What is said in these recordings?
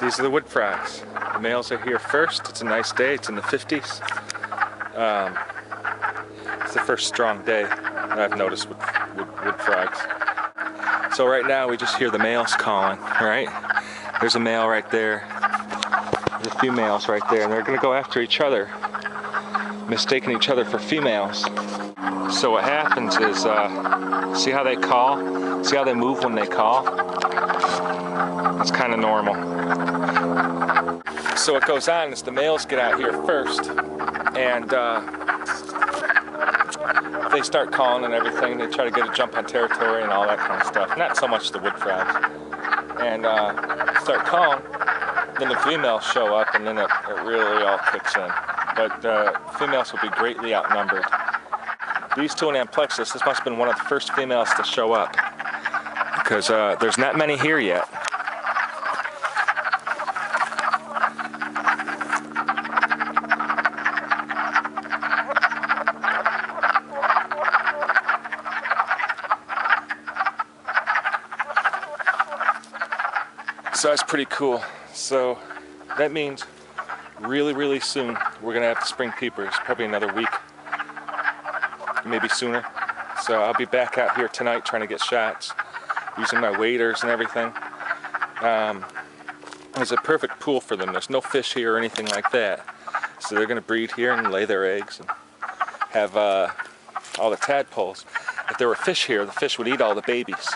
These are the Woodfrogs. The males are here first. It's a nice day. It's in the 50s. It's the first strong day I've noticed with Woodfrogs. So right now we just hear the males calling, right? There's a male right there. There's a few males right there, and they're going to go after each other, mistaking each other for females. So what happens is, see how they call? See how they move when they call? It's kind of normal. So what goes on is the males get out here first, and they start calling and everything. They try to get a jump on territory and all that kind of stuff. Not so much the Woodfrogs. And start calling. Then the females show up, and then it really all kicks in. But the females will be greatly outnumbered. These two in Amplexus, this must have been one of the first females to show up, because there's not many here yet. So that's pretty cool. So that means really soon we're gonna have the spring peepers, probably another week, maybe sooner. So I'll be back out here tonight trying to get shots using my waders and everything. It's a perfect pool for them. There's no fish here or anything like that, so they're gonna breed here and lay their eggs and have all the tadpoles. If there were fish here, the fish would eat all the babies.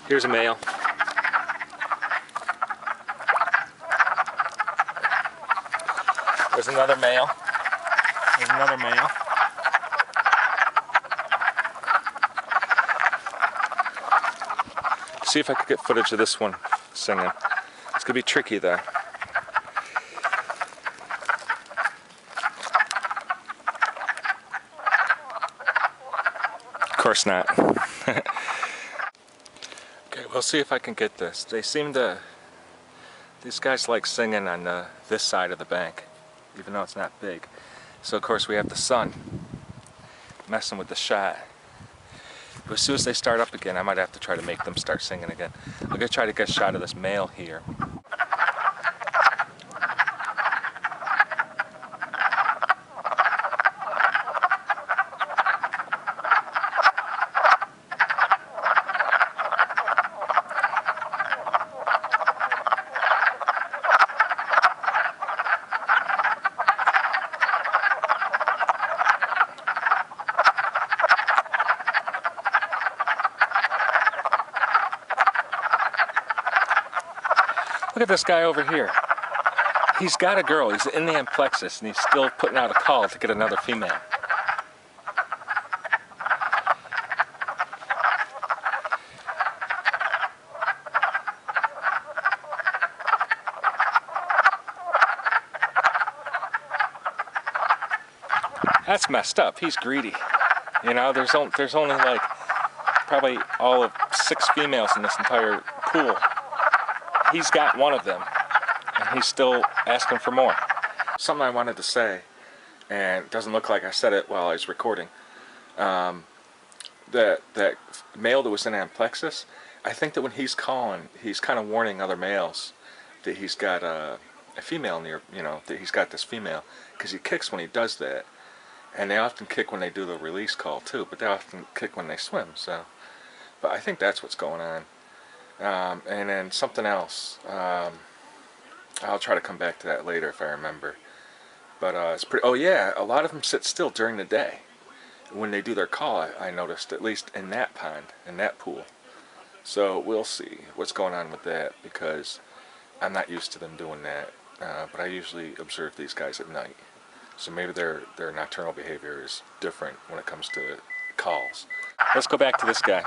Here's a male. There's another male. There's another male. See if I could get footage of this one singing. It's gonna be tricky though. Of course not. Okay, we'll see if I can get this. They seem to, these guys like singing on this side of the bank, even though it's not big. So of course we have the sun messing with the shot. But as soon as they start up again, I might have to try to make them start singing again. I'm gonna try to get a shot of this male here. Look at this guy over here. He's got a girl. He's in the Amplexus, and he's still putting out a call to get another female. That's messed up. He's greedy. You know, there's only like probably all of 6 females in this entire pool. He's got one of them, and he's still asking for more. Something I wanted to say, and it doesn't look like I said it while I was recording. That male that was in Amplexus, I think that when he's calling, he's kind of warning other males that he's got a female near, you know, that he's got this female, because he kicks when he does that. And they often kick when they do the release call too, but they often kick when they swim. So, but I think that's what's going on. And then something else, I'll try to come back to that later if I remember. But it's pretty, oh yeah, a lot of them sit still during the day. When they do their call, I noticed, at least in that pond, in that pool. So we'll see what's going on with that, because I'm not used to them doing that. But I usually observe these guys at night. So maybe their nocturnal behavior is different when it comes to calls. Let's go back to this guy.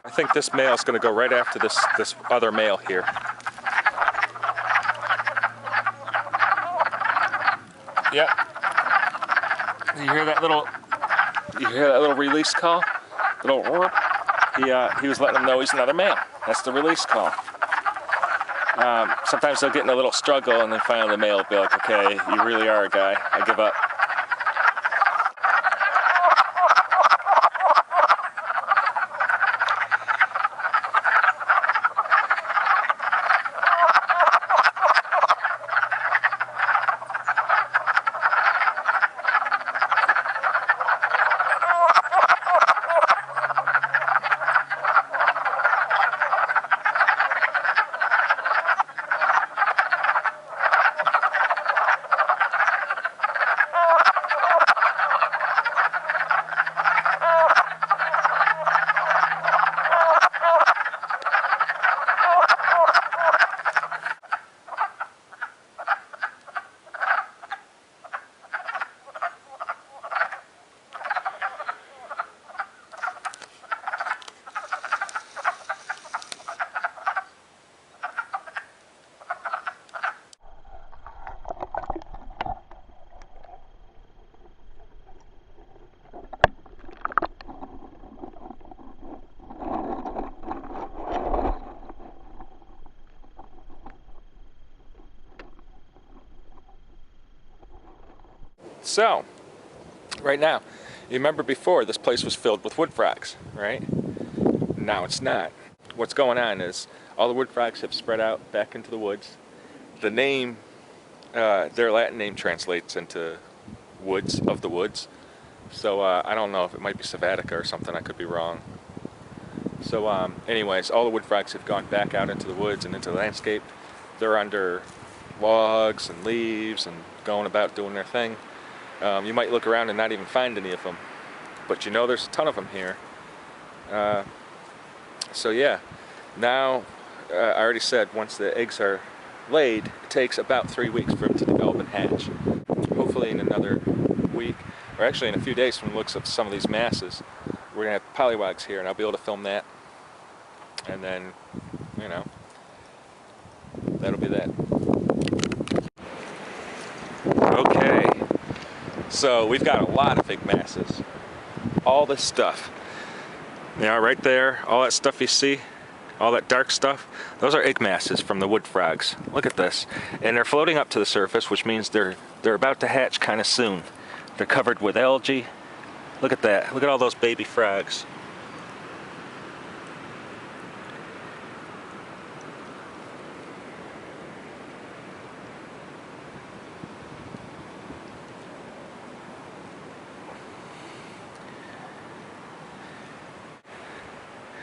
I think this male is going to go right after this other male here. Yep. You hear that little release call? Little whoop. He was letting them know he's another male. That's the release call. Sometimes they'll get in a little struggle, and then finally the male will be like, okay, you really are a guy. I give up. So, right now, you remember before this place was filled with Woodfrogs, right? Now it's not. What's going on is all the Woodfrogs have spread out back into the woods. The name, their Latin name translates into woods of the woods. So I don't know if it might be sylvatica or something, I could be wrong. So anyways, all the Woodfrogs have gone back out into the woods and into the landscape. They're under logs and leaves and going about doing their thing. You might look around and not even find any of them, but you know there's a ton of them here. So yeah, now I already said once the eggs are laid, it takes about 3 weeks for them to develop and hatch. Hopefully in another week, or actually in a few days from the looks of some of these masses, we're going to have pollywogs here and I'll be able to film that. And then, you know, that'll be that. Okay. So we've got a lot of big masses. All this stuff. Yeah, right there, all that stuff you see, all that dark stuff, those are egg masses from the Woodfrogs. Look at this. And they're floating up to the surface, which means they're about to hatch kind of soon. They're covered with algae. Look at that. Look at all those baby frogs.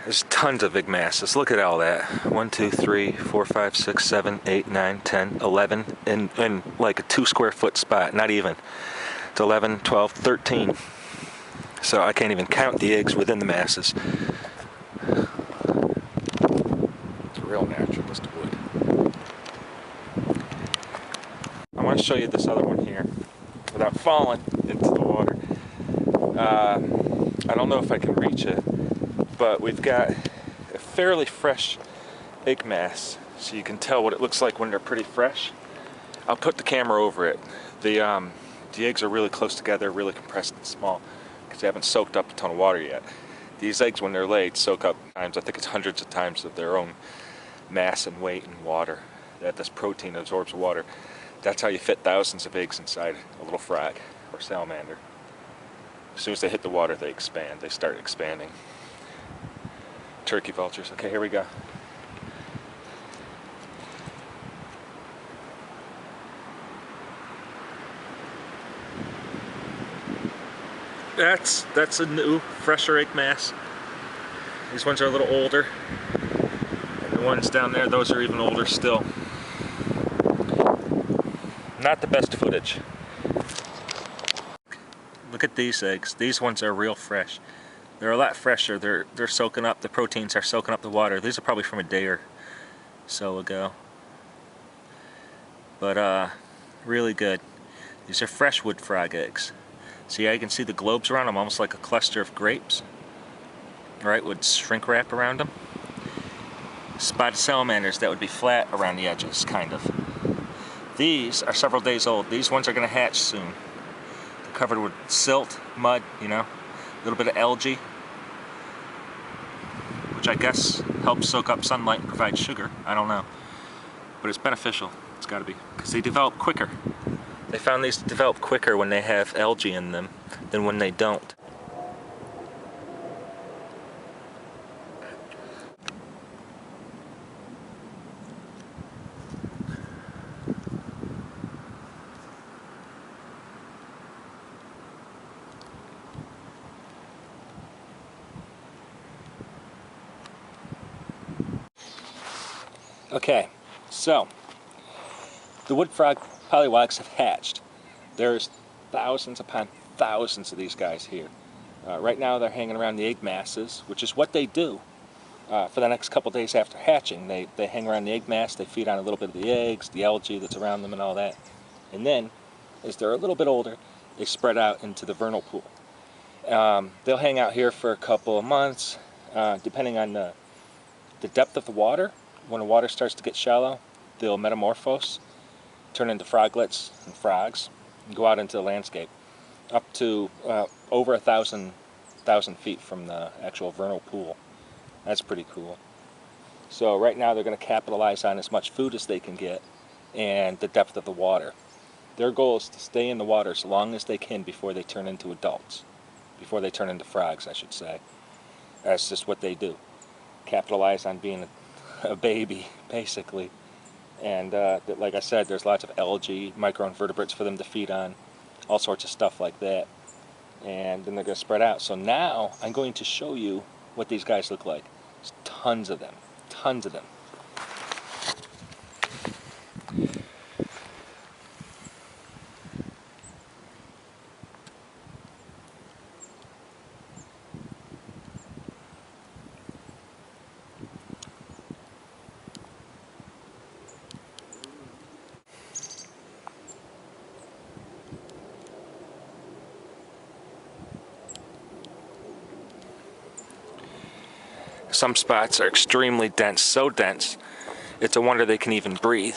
There's tons of big masses. Look at all that. 1, 2, 3, 4, 5, 6, 7, 8, 9, 10, 11 in like a 2 square foot spot. Not even. It's 11, 12, 13. So I can't even count the eggs within the masses. It's a real naturalist wood. I want to show you this other one here without falling into the water. I don't know if I can reach it, but we've got a fairly fresh egg mass, so you can tell what it looks like when they're pretty fresh. I'll put the camera over it. The eggs are really close together, really compressed and small, because they haven't soaked up a ton of water yet. These eggs, when they're laid, soak up times, I think it's hundreds of times of their own mass and weight in water. That this protein absorbs water. That's how you fit thousands of eggs inside a little frog or salamander. As soon as they hit the water, they expand. They start expanding. Turkey vultures. Okay, here we go. That's a new, fresher egg mass. These ones are a little older. And the ones down there, those are even older still. Not the best footage. Look at these eggs. These ones are real fresh. They're a lot fresher. They're soaking up, the proteins are soaking up the water. These are probably from a day or so ago. But really good. These are fresh wood frog eggs. See how you can see the globes around them, almost like a cluster of grapes, right, with shrink wrap around them. Spotted salamanders, that would be flat around the edges, kind of. These are several days old. These ones are going to hatch soon. They're covered with silt, mud, you know, a little bit of algae, which I guess helps soak up sunlight and provide sugar. I don't know. But it's beneficial. It's got to be. Because they develop quicker. They found these develop quicker when they have algae in them than when they don't. Okay, so the wood frog polywogs have hatched. There's thousands upon thousands of these guys here. Right now they're hanging around the egg masses, which is what they do for the next couple days after hatching. They hang around the egg mass, they feed on a little bit of the eggs, the algae that's around them and all that. And then, as they're a little bit older, they spread out into the vernal pool. They'll hang out here for a couple of months, depending on the depth of the water. When the water starts to get shallow, they'll metamorphose, turn into froglets and frogs, and go out into the landscape, up to over 1,000 feet from the actual vernal pool. That's pretty cool. So right now they're going to capitalize on as much food as they can get and the depth of the water. Their goal is to stay in the water as long as they can before they turn into adults, before they turn into frogs, I should say. That's just what they do. Capitalize on being a baby, basically. And like I said, there's lots of algae, microinvertebrates for them to feed on, all sorts of stuff like that. And then they're going to spread out. So now I'm going to show you what these guys look like. There's tons of them, tons of them. Some spots are extremely dense, so dense, it's a wonder they can even breathe.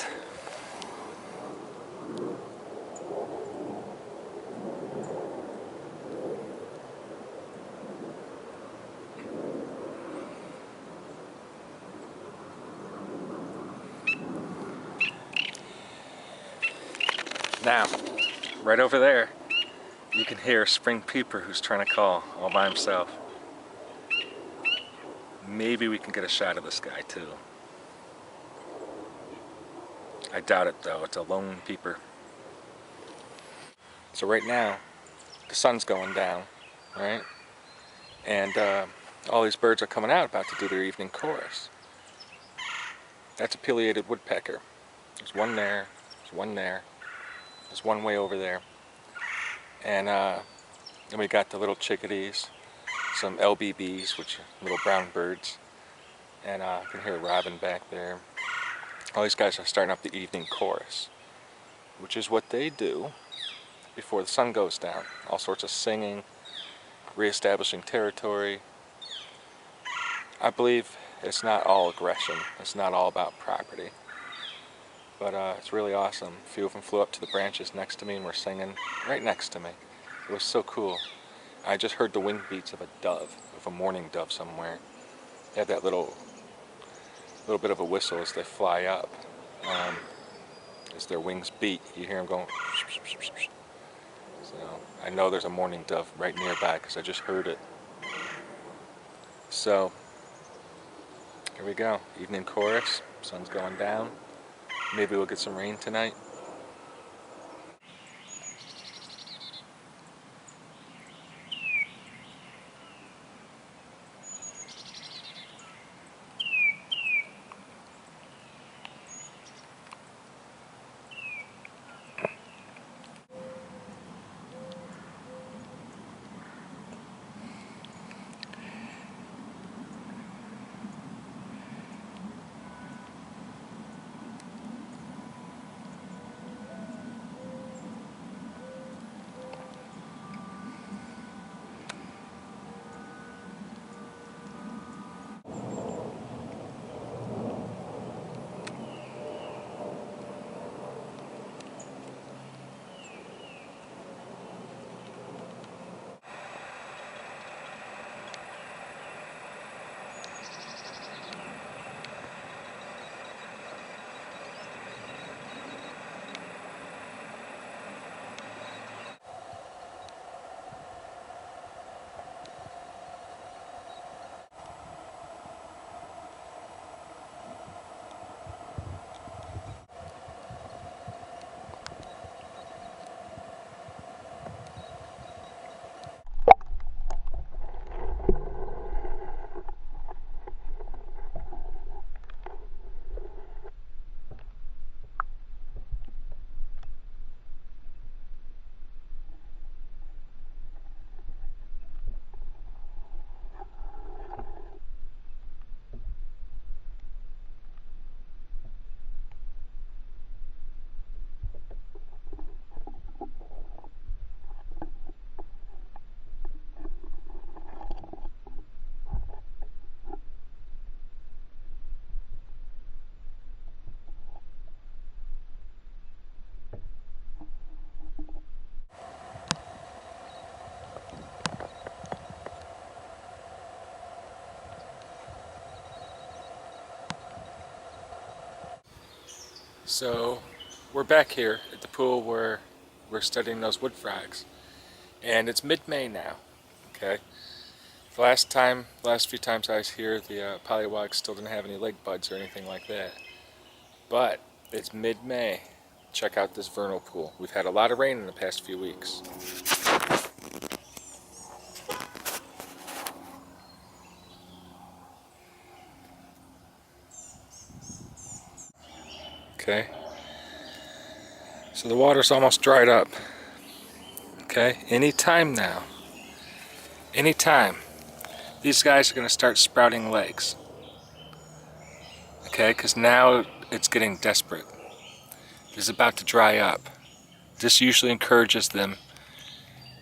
Now, right over there, you can hear a spring peeper who's trying to call all by himself. Maybe we can get a shot of this guy too. I doubt it though, it's a lone peeper. So right now, the sun's going down, right? And all these birds are coming out about to do their evening chorus. That's a pileated woodpecker. There's one there, there's one there, there's one way over there. And then we got the little chickadees, some LBBs, which are little brown birds. And you can hear a robin back there. All these guys are starting up the evening chorus, which is what they do before the sun goes down. All sorts of singing, reestablishing territory. I believe it's not all aggression. It's not all about property. But it's really awesome. A few of them flew up to the branches next to me and were singing right next to me. It was so cool. I just heard the wing beats of a dove, of a mourning dove somewhere. They had that little bit of a whistle as they fly up. As their wings beat, you hear them going. So I know there's a mourning dove right nearby because I just heard it. So here we go, evening chorus. Sun's going down. Maybe we'll get some rain tonight. So we're back here at the pool where we're studying those Woodfrogs, and it's mid-May now. Okay. The last few times I was here, the pollywogs still didn't have any leg buds or anything like that. But it's mid-May. Check out this vernal pool. We've had a lot of rain in the past few weeks. Okay. So the water's almost dried up. Okay. Anytime now. Anytime. These guys are going to start sprouting legs. Okay, because now it's getting desperate. It's about to dry up. This usually encourages them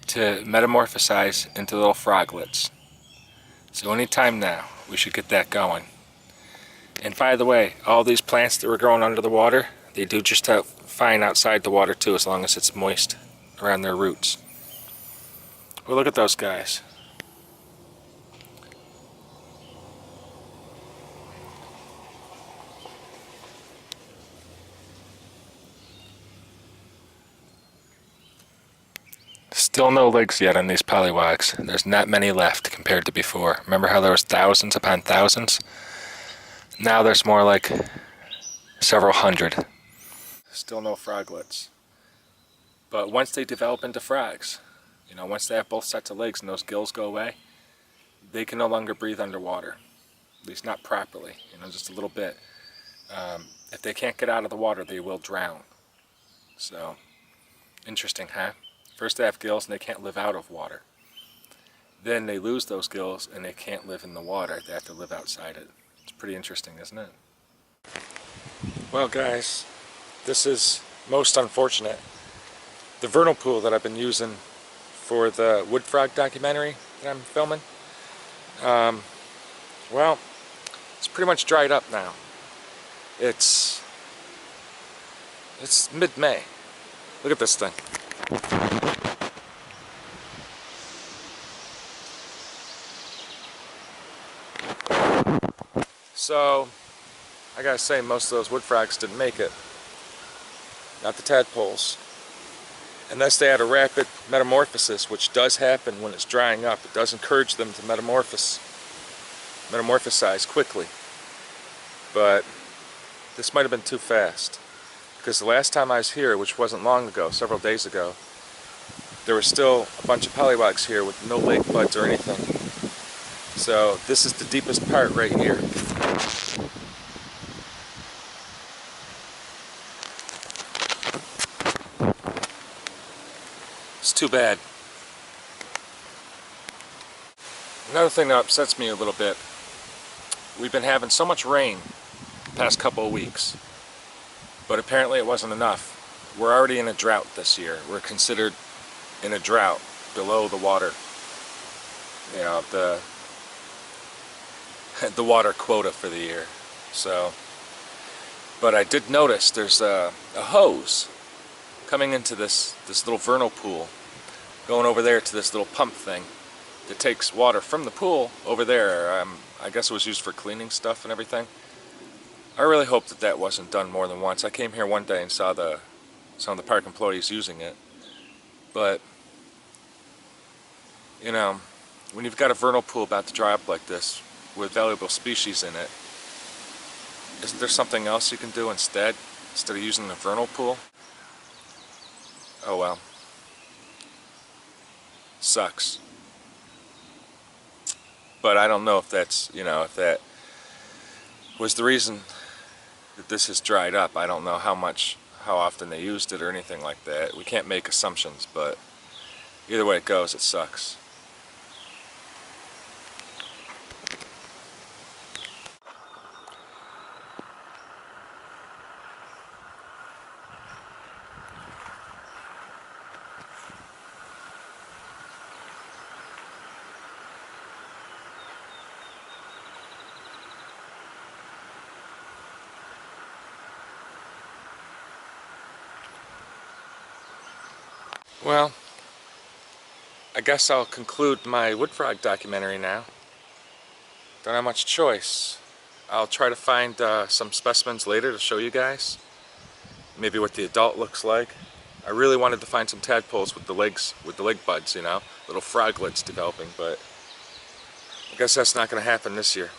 to metamorphosize into little froglets. So anytime now, we should get that going. And by the way, all these plants that were growing under the water, they do just fine outside the water too, as long as it's moist around their roots. Well, look at those guys. Still no legs yet on these pollywogs. There's not many left compared to before. Remember how there was thousands upon thousands? Now there's more like several hundred. Still no froglets. But once they develop into frogs, once they have both sets of legs and those gills go away, they can no longer breathe underwater. At least not properly, just a little bit. If they can't get out of the water, they will drown. So, interesting, huh? First they have gills and they can't live out of water. Then they lose those gills and they can't live in the water. They have to live outside it. It's pretty interesting, isn't it? Well guys, this is most unfortunate. The vernal pool that I've been using for the Woodfrog documentary that I'm filming, well, it's pretty much dried up now. It's mid-May. Look at this thing. So, I gotta say, most of those Woodfrogs didn't make it. Not the tadpoles. Unless they had a rapid metamorphosis, which does happen when it's drying up. It does encourage them to metamorphosize quickly. But this might have been too fast. Because the last time I was here, which wasn't long ago, several days ago, there were still a bunch of pollywogs here with no leg buds or anything. So this is the deepest part right here. It's too bad. Another thing that upsets me a little bit, we've been having so much rain the past couple of weeks, but apparently it wasn't enough. We're already in a drought this year. We're considered in a drought below the water, the water quota for the year. So, but I did notice there's a hose coming into this little vernal pool, going over there to this little pump thing that takes water from the pool over there. I guess it was used for cleaning stuff and everything. I really hope that wasn't done more than once. I came here one day and saw some of the park employees using it. But, when you've got a vernal pool about to dry up like this, with valuable species in it, isn't there something else you can do instead of using the vernal pool? Oh well. Sucks. But I don't know if that's, if that was the reason that this has dried up. I don't know how often they used it or anything like that. We can't make assumptions, but either way it goes, it sucks. Well, I guess I'll conclude my Woodfrog documentary now. Don't have much choice. I'll try to find some specimens later to show you guys. maybe what the adult looks like. I really wanted to find some tadpoles with the leg buds, you know, little froglets developing, but I guess that's not going to happen this year.